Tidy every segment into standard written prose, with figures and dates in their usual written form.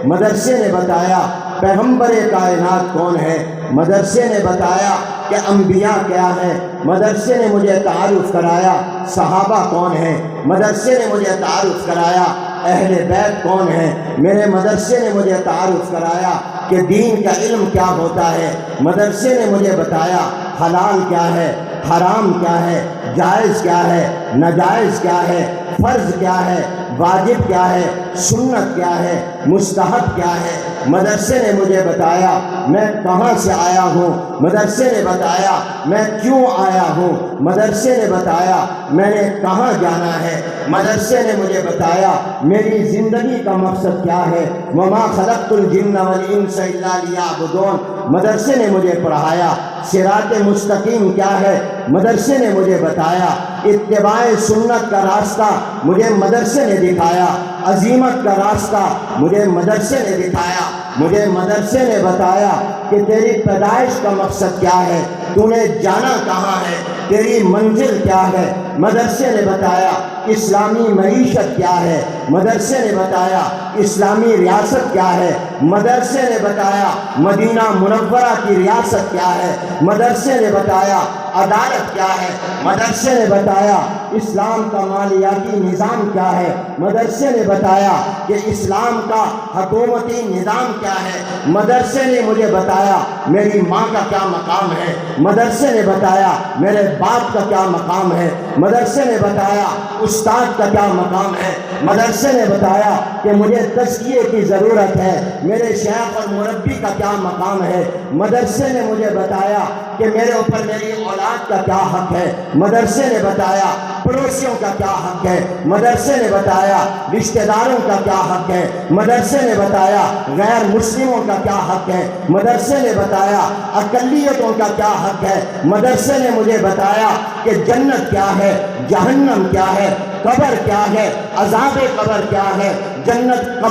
مدرسے نے بتایا پیغمبر کائنات کون ہے، مدرسے نے بتایا کہ انبیاء کیا ہے، مدرسے نے مجھے تعارف کرایا صحابہ کون ہیں، مدرسے نے مجھے تعارف کرایا اہل بیت کون ہیں، میرے مدرسے نے مجھے تعارف کرایا کہ دین کا علم کیا ہوتا ہے، مدرسے نے مجھے بتایا حلال کیا ہے، حرام کیا ہے، جائز کیا ہے، ناجائز کیا ہے، فرض کیا ہے، واجب کیا ہے، سنت کیا ہے، مستحب کیا ہے۔ مدرسے نے مجھے بتایا میں کہاں سے آیا ہوں، مدرسے نے بتایا میں کیوں آیا ہوں، مدرسے نے بتایا میں نے کہاں جانا ہے، مدرسے نے مجھے بتایا میری زندگی کا مقصد کیا ہے، وما خلقت الجن والانس الا لیعبدون۔ مدرسے نے مجھے پڑھایا صراط مستقیم کیا ہے، مدرسے نے مجھے بتایا اتباع سنت کا راستہ مجھے مدرسے نے دکھایا، عزیمت کا راستہ مجھے مدرسے نے دکھایا۔ مجھے مدرسے نے بتایا کہ تیری پیدائش کا مقصد کیا ہے، تو نے جانا کہاں ہے، تیری منزل کیا ہے۔ مدرسے نے بتایا اسلامی معیشت کیا ہے، مدرسے نے بتایا اسلامی ریاست کیا ہے، مدرسے نے بتایا مدینہ منورہ کی ریاست کیا ہے، مدرسے نے بتایا عدالت کیا ہے، مدرسے نے بتایا اسلام کا مالیاتی نظام کیا ہے، مدرسے نے بتایا کہ اسلام کا حکومتی نظام کیا ہے، مدرسے نے مجھے بتایا میری ماں کا کیا مقام ہے، مدرسے نے بتایا میرے باپ کا کیا مقام ہے، مدرسے نے بتایا استاد کا کیا مقام ہے، مدرسے نے بتایا کہ مجھے تزکیے کی ضرورت ہے، میرے شیخ اور مربی کا کیا مقام ہے، مدرسے نے مجھے بتایا کہ میرے اوپر میری اولاد کا کیا حق ہے، مدرسے نے بتایا پڑوسیوں کا کیا حق ہے، مدرسے نے بتایا رشتہ داروں کا کیا حق ہے، مدرسے نے بتایا غیر مسلموں کا کیا حق ہے، مدرسے نے بتایا اقلیتوں کا کیا حق ہے، مدرسے نے مجھے بتایا کہ جنت کیا ہے، جہنم کیا ہے، قبر کیا ہے، عذاب قبر کیا ہے، جنت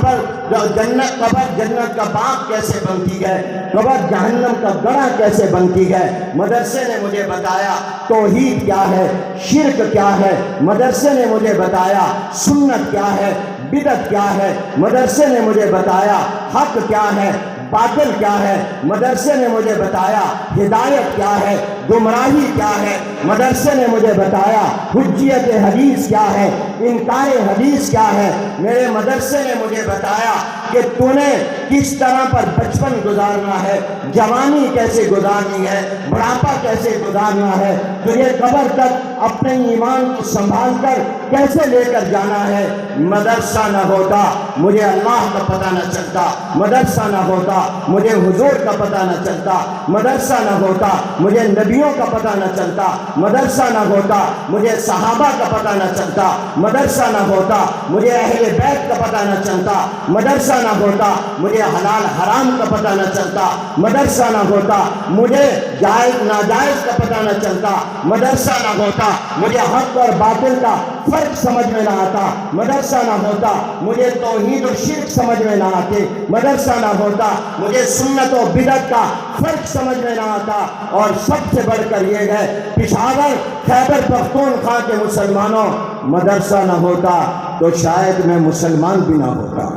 جنت کا باغ کیسے بنتی ہے، قبر جہنم کا گڑھا کیسے بنتی ہے۔ مدرسے نے مجھے بتایا توحید کیا ہے، شرک کیا ہے، مدرسے نے مجھے بتایا سنت کیا ہے، بدعت کیا ہے، مدرسے نے مجھے بتایا حق کیا ہے، باطل کیا ہے، مدرسے نے مجھے بتایا ہدایت کیا ہے، گمراہی کیا ہے، مدرسے نے مجھے بتایا حجیت حدیث کیا ہے، انکار حدیث کیا ہے۔ میرے مدرسے نے مجھے بتایا کہ تو نے کس طرح پر بچپن گزارنا ہے، جوانی کیسے گزارنی ہے، بڑھاپا کیسے گزارنا ہے، تجھے قبر تک اپنے ایمان کو سنبھال کر کیسے لے کر جانا ہے۔ مدرسہ نہ ہوتا مجھے اللہ کا پتہ نہ چلتا، مدرسہ نہ ہوتا مجھے حضور کا پتہ نہ چلتا، مدرسہ نہ ہوتا مجھے نبیوں کا پتہ نہ چلتا، مدرسہ نہ ہوتا مجھے صحابہ کا پتہ نہ چلتا، مدرسہ نہ ہوتا مجھے اہل بیت کا پتہ نہ چلتا، مدرسہ نہ ہوتا مجھے حلال حرام کا پتہ نہ چلتا، مدرسہ نہ ہوتا مجھے جائز ناجائز کا پتہ نہ چلتا، مدرسہ نہ ہوتا مجھے حق اور باطل کا فرق سمجھ میں نہ آتا، مدرسہ نہ ہوتا مجھے توحید و شرک سمجھ میں نہ آتے، مدرسہ نہ ہوتا مجھے سنت و بدعت کا فرق سمجھ میں نہ آتا۔ اور سب سے بڑھ کر یہ ہے پشاور خیبر پختونخوا کے مسلمانوں، مدرسہ نہ ہوتا تو شاید میں مسلمان بھی نہ ہوتا۔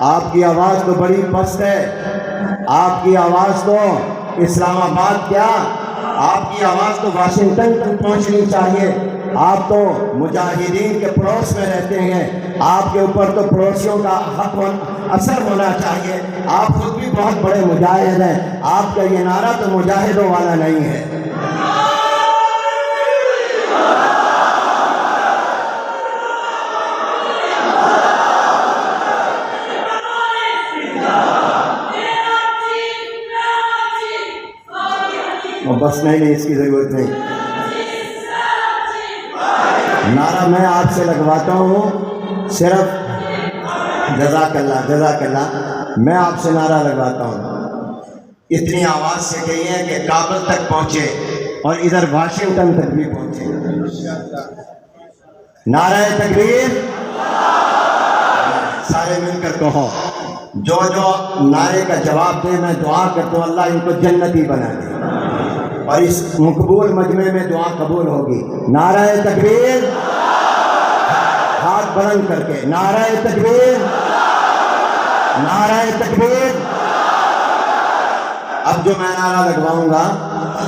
آپ کی آواز تو بڑی پست ہے، آپ کی آواز تو اسلام آباد کیا، آپ کی آواز تو واشنگٹن تک پہنچنی چاہیے۔ آپ تو مجاہدین کے پڑوس میں رہتے ہیں، آپ کے اوپر تو پڑوسیوں کا حق اثر ہونا چاہیے۔ آپ خود بھی بہت بڑے مجاہد ہیں، آپ کا یہ نعرہ تو مجاہدوں والا نہیں ہے۔ بس نہیں، اس کی ضرورت نہیں۔ نعرہ میں آپ سے لگواتا ہوں، صرف جزاک اللہ جزاک اللہ، میں آپ سے نعرہ لگواتا ہوں۔ اتنی آواز سے کہیے کہ کابل تک پہنچے اور ادھر واشنگٹن تک بھی پہنچے۔ نعرہ تکبیر، سارے مل کر کہو۔ جو نعرے کا جواب دے میں دعا کرتا ہوں اللہ ان کو جنتی بنا دے، اور اس مقبول مجمع میں دعا قبول ہوگی۔ نعرہ تکبیر، ہاتھ بلند کر کے نعرہ تکبیر، نعرہ تکبیر۔ اب جو میں نعرہ لگواؤں گا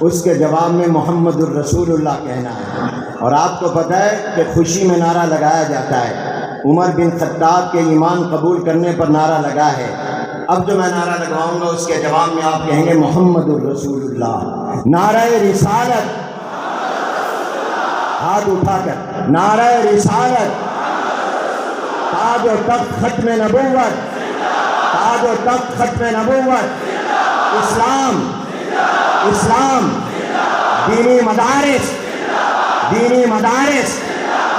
اس کے جواب میں محمد الرسول اللہ کہنا ہے، اور آپ کو پتہ ہے کہ خوشی میں نعرہ لگایا جاتا ہے۔ عمر بن خطاب کے ایمان قبول کرنے پر نعرہ لگا ہے۔ اب جو میں نعرہ لگواؤں گا اس کے جواب میں آپ کہیں گے محمد الرسول اللہ۔ نعرہ رسالت، ہاتھ اٹھا کر نعرہ رسالت، تاج و تخت ختم نبوت، تاج و تخت ختم نبوت، اسلام، اسلام، دینی مدارس، دینی مدارس،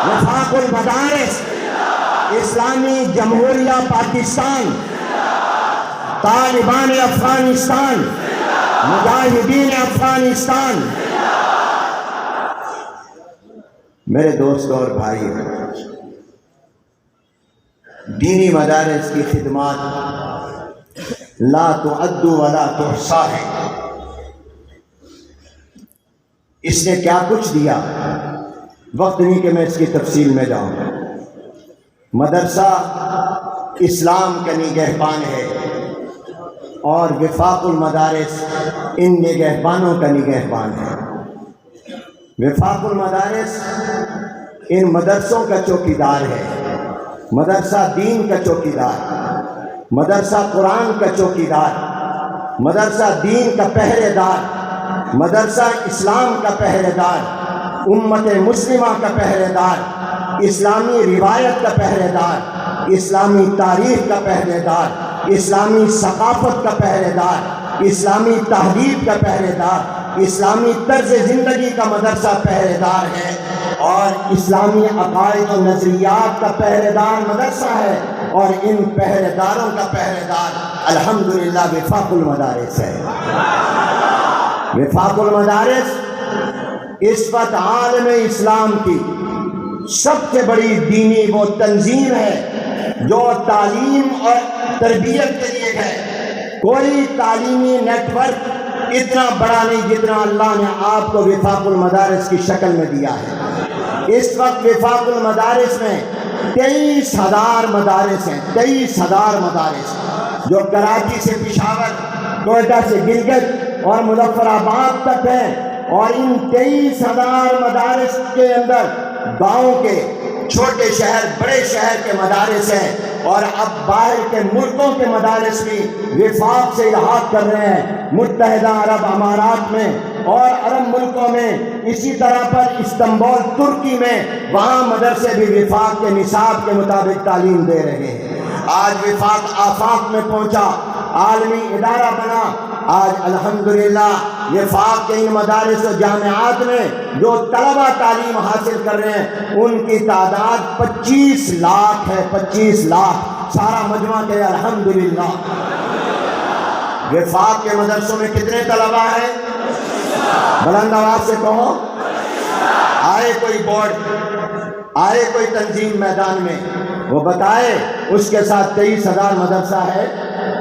وفاق المدارس، اسلامی جمہوریہ پاکستان، طالبان افغانستان، مجاہدین افغانستان۔ میرے دوست اور بھائی، دینی مدارس کی خدمات لا تعد ولا تحصى ہے۔ اس نے کیا کچھ دیا، وقت نہیں کہ میں اس کی تفصیل میں جاؤں۔ مدرسہ اسلام کا نگہبان ہے، اور وفاق المدارس ان نگہبانوں کا نگہبان ہے۔ وفاق المدارس ان مدرسوں کا چوکیدار ہے۔ مدرسہ دین کا چوکیدار، مدرسہ قرآن کا چوکیدار، مدرسہ دین کا پہرے دار، مدرسہ اسلام کا پہرے دار، امت مسلمہ کا پہرے دار، اسلامی روایت کا پہرے دار، اسلامی تاریخ کا پہرے دار، اسلامی ثقافت کا پہرے دار، اسلامی تہذیب کا پہرے دار، اسلامی طرز زندگی کا مدرسہ پہرے دار ہے، اور اسلامی عقائد و نظریات کا پہرے دار مدرسہ ہے، اور ان پہرے داروں کا پہرے دار الحمدللہ وفاق المدارس ہے۔ وفاق المدارس اس وقت عالم اسلام کی سب سے بڑی دینی وہ تنظیم ہے جو تعلیم اور تربیت کے لیے ہے۔ کوئی تعلیمی نیٹ ورک اتنا بڑا نہیں جتنا اللہ نے آپ کو وفاق المدارس کی شکل میں دیا ہے۔ اس وقت وفاق المدارس میں 23,000 مدارس ہیں، 23,000 مدارس، جو کراچی سے پشاور، کوئٹہ سے گلگت اور مظفر آباد تک ہیں، اور ان 23,000 مدارس کے اندر گاؤں کے، چھوٹے شہر، بڑے شہر کے مدارس ہیں، اور اب باہر کے ملکوں کے مدارس بھی وفاق سے الحاق کر رہے ہیں۔ متحدہ عرب امارات میں اور عرب ملکوں میں، اسی طرح پر استنبول ترکی میں، وہاں مدرسے بھی وفاق کے نصاب کے مطابق تعلیم دے رہے ہیں۔ آج وفاق آفاق میں پہنچا، عالمی ادارہ بنا۔ آج الحمدللہ وفاق کے ان مدارس و جامعات میں جو طلبہ تعلیم حاصل کر رہے ہیں ان کی تعداد 25 لاکھ ہے، 25 لاکھ سارا مجمع کے الحمدللہ۔ وفاق کے مدرسوں میں کتنے طلبہ ہیں؟ بلند آواز سے کہو۔ آئے کوئی بورڈ، آئے کوئی تنظیم میدان میں، وہ بتائے اس کے ساتھ 23,000 مدرسہ ہے،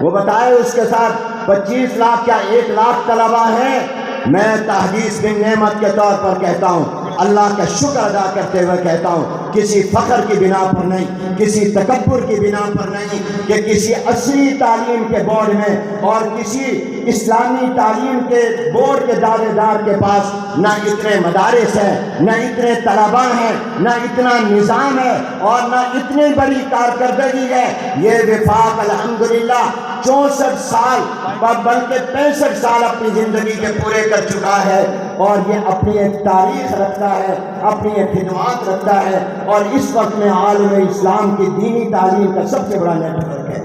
وہ بتائے اس کے ساتھ 25 لاکھ یا 1 لاکھ طلبہ ہیں۔ میں تحدیث بن نعمت کے طور پر کہتا ہوں، اللہ کا شکر ادا کرتے ہوئے کہتا ہوں، کسی فخر کی بنا پر نہیں، کسی تکبر کی بنا پر نہیں، کہ کسی اصلی تعلیم کے بورڈ میں اور کسی اسلامی تعلیم کے بورڈ کے دعوے دار کے پاس نہ اتنے مدارس ہیں، نہ اتنے طلباء ہیں، نہ اتنا نظام ہے، اور نہ اتنی بڑی کارکردگی ہے۔ یہ وفاق الحمدللہ 64 سال بلکہ 65 سال اپنی زندگی کے پورے کر چکا ہے، اور یہ اپنی ایک تاریخ رکھتا ہے، اپنی ایک خدمات رکھتا ہے، اور اس وقت میں عالم اسلام کی دینی تعلیم کا سب سے بڑا نیٹ ورک ہے۔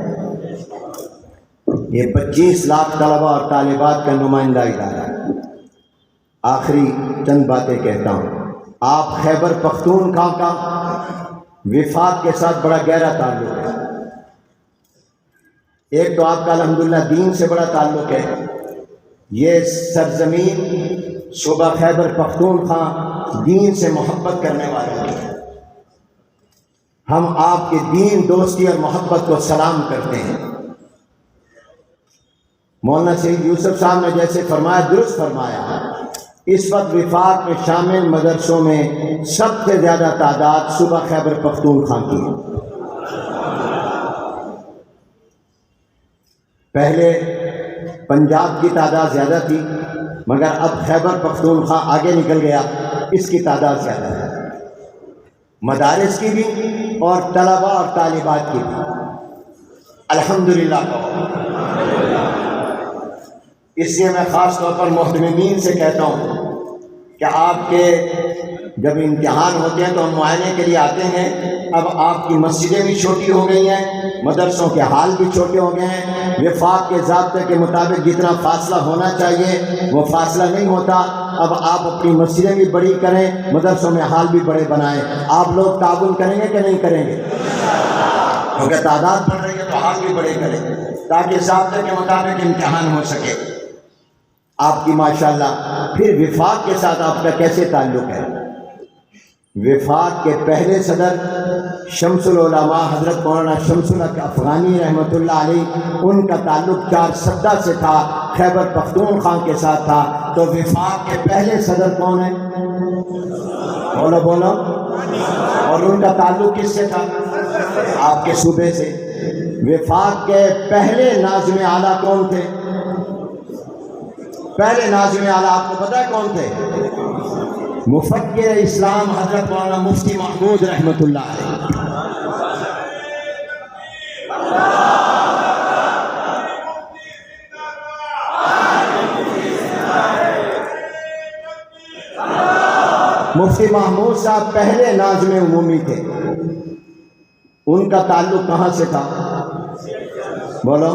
یہ 25 لاکھ طلبہ اور طالبات کا نمائندہ ادارہ ہے۔ آخری چند باتیں کہتا ہوں۔ آپ خیبر پختونخوا کا وفاق کے ساتھ بڑا گہرا تعلق ہے۔ ایک تو آپ کا الحمدللہ دین سے بڑا تعلق ہے۔ یہ سرزمین صوبہ خیبر پختونخوا دین سے محبت کرنے والے ہیں۔ ہم آپ کے دین، دوستی اور محبت کو سلام کرتے ہیں۔ مولانا سید یوسف صاحب نے جیسے فرمایا درست فرمایا اس وقت وفاق میں شامل مدرسوں میں سب سے زیادہ تعداد صوبہ خیبر پختونخوا کی ہے۔ پہلے پنجاب کی تعداد زیادہ تھی، مگر اب خیبر پختونخوا آگے نکل گیا، اس کی تعداد زیادہ ہے، مدارس کی بھی اور طلباء اور طالبات کی بھی، الحمدللہ کہو۔ اس لیے میں خاص طور پر محتممین سے کہتا ہوں کہ آپ کے جب امتحان ہوتے ہیں تو ہم معائنے کے لیے آتے ہیں، اب آپ کی مسجدیں بھی چھوٹی ہو گئی ہیں، مدرسوں کے حال بھی چھوٹے ہو گئے ہیں، وفاق کے ضابطے کے مطابق جتنا فاصلہ ہونا چاہیے وہ فاصلہ نہیں ہوتا۔ اب آپ اپنی مسجدیں بھی بڑی کریں، مدرسوں میں حال بھی بڑے بنائیں۔ آپ لوگ تعاون کریں گے کہ نہیں کریں گے؟ کیونکہ تعداد بڑھ رہی ہے تو حال بھی بڑے کریں تاکہ ضابطے کے مطابق امتحان ہو سکے۔ آپ کی ماشاءاللہ پھر وفاق کے ساتھ آپ کا کیسے تعلق ہے؟ وفاق کے پہلے صدر شمس العلماء حضرت مولانا شمس الحق افغانی رحمۃ اللہ علیہ، ان کا تعلق 4 سے تھا، خیبر پختونخوا کے ساتھ تھا۔ تو وفاق کے پہلے صدر کون ہیں؟ بولو بولو۔ اور ان کا تعلق کس سے تھا؟ آپ کے صوبے سے۔ وفاق کے پہلے ناظم اعلیٰ کون تھے؟ پہلے ناظم اعلیٰ آپ کو پتہ ہے کون تھے؟ مفکر اسلام حضرت مولانا مفتی محمود رحمۃ اللہ علیہ۔ مفتی محمود صاحب پہلے ناظم عمومی تھے۔ ان کا تعلق کہاں سے تھا؟ بولو۔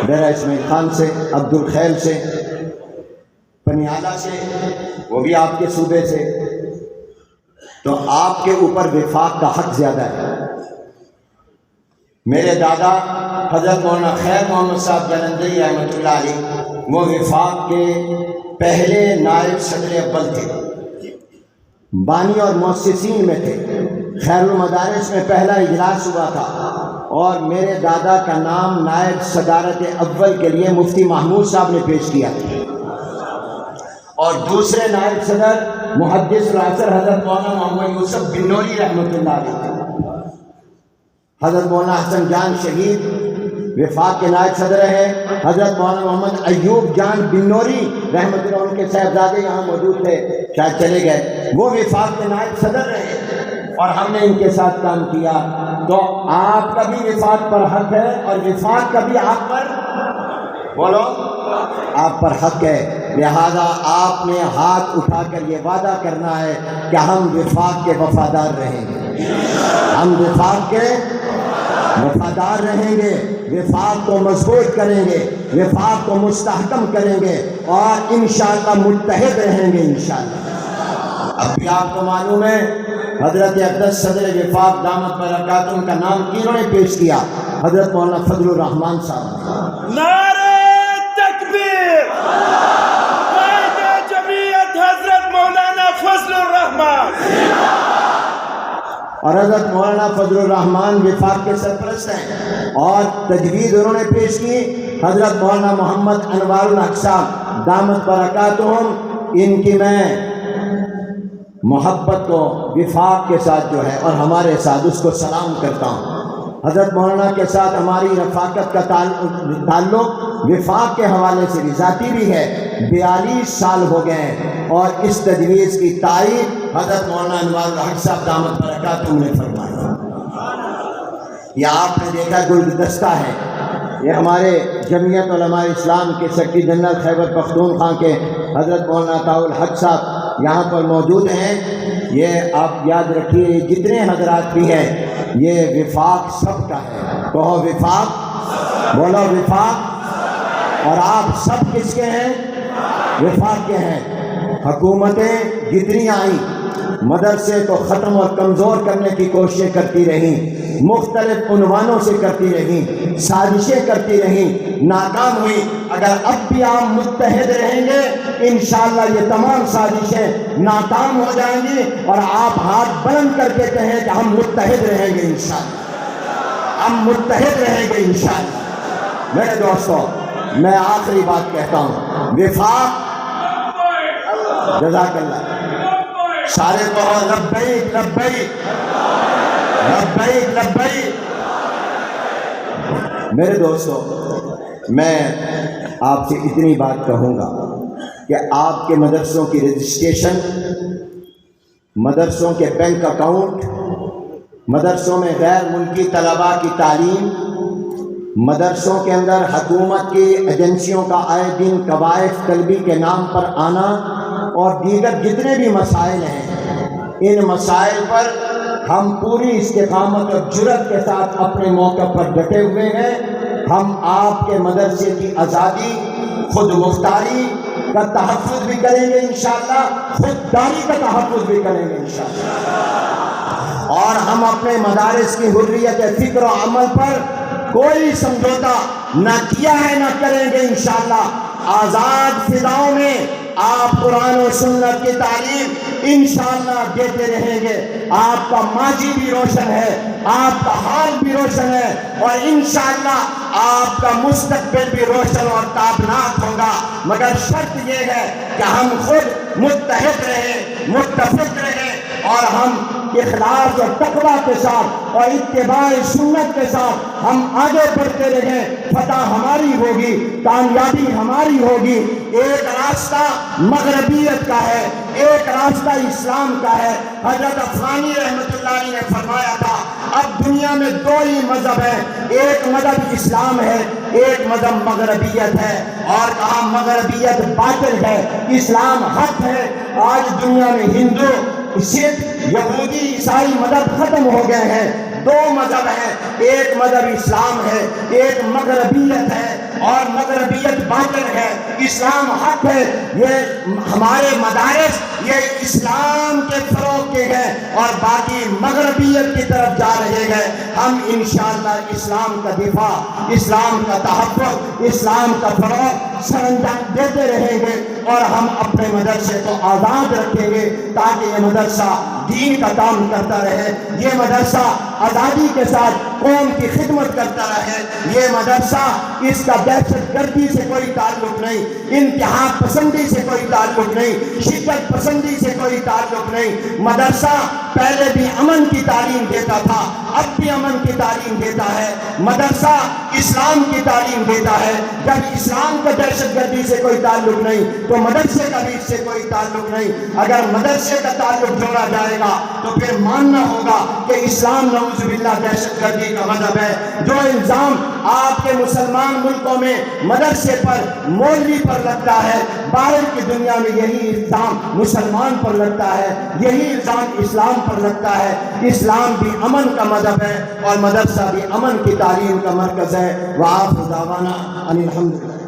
ڈیرہ اسماعیل خان سے، عبد الخیل سے، پنیالہ سے، وہ بھی آپ کے صوبے سے۔ تو آپ کے اوپر وفاق کا حق زیادہ ہے۔ میرے دادا حضرت مولانا خیر محمد صاحب جلندری رحمۃ اللہ علیہ وہ وفاق کے پہلے نائب صدر اول تھے، بانی اور مؤسسین میں تھے۔ خیر المدارس میں پہلا اجلاس ہوا تھا اور میرے دادا کا نام نائب صدارت اول کے لیے مفتی محمود صاحب نے پیش کیا تھا، اور دوسرے نائب صدر محدث العصر حضرت مولانا محمد یوسف بنوری رحمۃ اللہ علیہ۔ حضرت مولانا حسن جان شہید وفاق کے نائب صدر ہیں، حضرت مولانا محمد ایوب جان بنوری رحمۃ اللہ، ان کے صاحبزادے یہاں موجود تھے، شاید چلے گئے، وہ وفاق کے نائب صدر رہے اور ہم نے ان کے ساتھ کام کیا۔ تو آپ کا بھی وفاق پر حق ہے اور وفاق کا بھی آپ پر، بولو، آپ پر حق ہے۔ لہذا آپ نے ہاتھ اٹھا کر یہ وعدہ کرنا ہے کہ ہم وفاق کے وفادار رہیں گے، ہم وفاق کے وفادار رہیں گے، وفاق کو مضبوط کریں گے، وفاق کو مستحکم کریں گے اور انشاءاللہ متحد رہیں گے انشاءاللہ۔ اب بھی آپ کو معلوم ہے حضرت اقدس صدر وفاق دامت برکاتہم کا نام کینوں نے پیش کیا؟ حضرت مولانا فضل الرحمان صاحب۔ نعرہ تکبیر! قائد جمعیت حضرت مولانا فضل الرحمان۔ اور حضرت مولانا فضل الرحمان وفاق کے سرپرست ہیں اور تجوید انہوں نے پیش کی حضرت مولانا محمد انوار الحق صاحب دامت برکاتہم۔ ان کی میں محبت کو وفاق کے ساتھ جو ہے اور ہمارے ساتھ اس کو سلام کرتا ہوں۔ حضرت مولانا کے ساتھ ہماری رفاقت کا تعلق وفاق کے حوالے سے بھی ذاتی بھی ہے۔ 42 سال ہو گئے ہیں اور اس تجویز کی تائید حضرت مولانا انوار الحق صاحب دامت برکاتہم نے فرمائی۔ یہ آپ نے دیکھا گلدستہ ہے، یہ ہمارے جمعیت علماء اسلام کے سیکرٹری جنرل خیبر پختونخوا کے حضرت مولانا عطاء الحق صاحب یہاں پر موجود ہیں۔ یہ آپ یاد رکھیے، جتنے حضرات بھی ہیں یہ وفاق سب کا ہے۔ کہو وفاق، بولو وفاق۔ اور آپ سب کس کے ہیں؟ وفاق کے ہیں۔ حکومتیں جتنی آئیں مدرسے کو ختم اور کمزور کرنے کی کوششیں کرتی رہیں، مختلف عنوانوں سے کرتی رہیں، سازشیں کرتی رہیں، ناکام ہوئی۔ اگر اب بھی آپ متحد رہیں گے انشاءاللہ یہ تمام سازشیں ناکام ہو جائیں گی اور آپ ہاتھ بلند کر کے کہیں کہ ہم متحد رہیں گے انشاءاللہ، ہم متحد رہیں گے انشاءاللہ۔ میرے دوستو، میں آخری بات کہتا ہوں، وفاق جزاک اللہ. سارے کہو لبیک لبیک لبیک لبیک. میرے دوستو، میں آپ سے اتنی بات کہوں گا کہ آپ کے مدرسوں کی رجسٹریشن، مدرسوں کے بینک اکاؤنٹ، مدرسوں میں غیر ملکی طلباء کی تعلیم، مدرسوں کے اندر حکومت کی ایجنسیوں کا آئے دن قواعد طلبی کے نام پر آنا اور دیگر جتنے بھی مسائل ہیں، ان مسائل پر ہم پوری استقامت اور جرأت کے ساتھ اپنے موقع پر ڈٹے ہوئے ہیں. ہم آپ کے مدرسے کی آزادی، خود مختاری کا تحفظ بھی کریں گے انشاءاللہ، خودداری کا تحفظ بھی کریں گے انشاءاللہ، اور ہم اپنے مدارس کی حریت فکر و عمل پر کوئی سمجھوتا نہ کیا ہے نہ کریں گے انشاءاللہ. آزاد فضاؤں میں آپ قرآن و سنت کی تعلیم انشاءاللہ دیتے رہیں گے. آپ کا ماضی بھی روشن ہے، آپ کا حال بھی روشن ہے، اور انشاءاللہ آپ کا مستقبل بھی روشن اور تابناک ہوگا. مگر شرط یہ ہے کہ ہم خود متحد رہیں، متفق رہیں، اور ہم اخلاص اور تقویٰ کے ساتھ اور اتباع سنت کے ساتھ ہم آگے بڑھتے رہیں. فتح ہماری ہوگی، کامیابی ہماری ہوگی. ایک راستہ مغربیت کا ہے، ایک راستہ اسلام کا ہے. حضرت افغانی رحمۃ اللہ علیہ نے فرمایا تھا اب دنیا میں دو ہی مذہب ہیں، ایک مذہب اسلام ہے، ایک مذہب مغربیت ہے. اور کہا مغربیت باطل ہے، اسلام حق ہے. آج دنیا میں ہندو، سکھ، یہودی، عیسائی مذہب ختم ہو گئے ہیں. دو مذہب ہیں، ایک مذہب اسلام ہے، ایک مغربیت ہے. اور مغربیت باطل ہے، اسلام حق ہے. یہ ہمارے مدارس یہ اسلام کے فروغ کے گئے اور باقی مغربیت کی طرف جا رہے ہیں. ہم انشاءاللہ اسلام کا دفاع، اسلام کا تحفظ، اسلام کا فروغ سر انجام دیتے رہیں گے، اور ہم اپنے مدرسے کو آزاد رکھیں گے تاکہ یہ مدرسہ دین کا کام کرتا رہے، یہ مدرسہ آزادی کے ساتھ قوم کی خدمت کرتا رہے. یہ مدرسہ، اس کا دہشت گردی سے کوئی تعلق نہیں، انتہا پسندی سے کوئی تعلق نہیں، شدت پسندی سے کوئی تعلق نہیں. مدرسہ پہلے بھی امن کی تعلیم دیتا تھا، اب بھی امن کی تعلیم دیتا ہے. مدرسہ اسلام کی تعلیم دیتا ہے. جب اسلام کا دہشت گردی سے کوئی تعلق نہیں تو مدرسے کا بھی اس سے کوئی تعلق نہیں. اگر مدرسے کا تعلق جوڑا جائے گا تو پھر ماننا ہوگا کہ اسلام نعوذ باللہ دہشت گردی کا مذہب ہے. جو الزام آپ کے مسلمان ملکوں میں مدرسے پر، مولوی پر لگتا ہے، باہر کی دنیا میں یہی الزام مسلمان پر لگتا ہے، یہی الزام اسلام پر لگتا ہے. اسلام بھی امن کا مذہب ہے اور مدرسہ بھی امن کی تعلیم کا مرکز ہے. وآخر دعوانا ان الحمدللہ.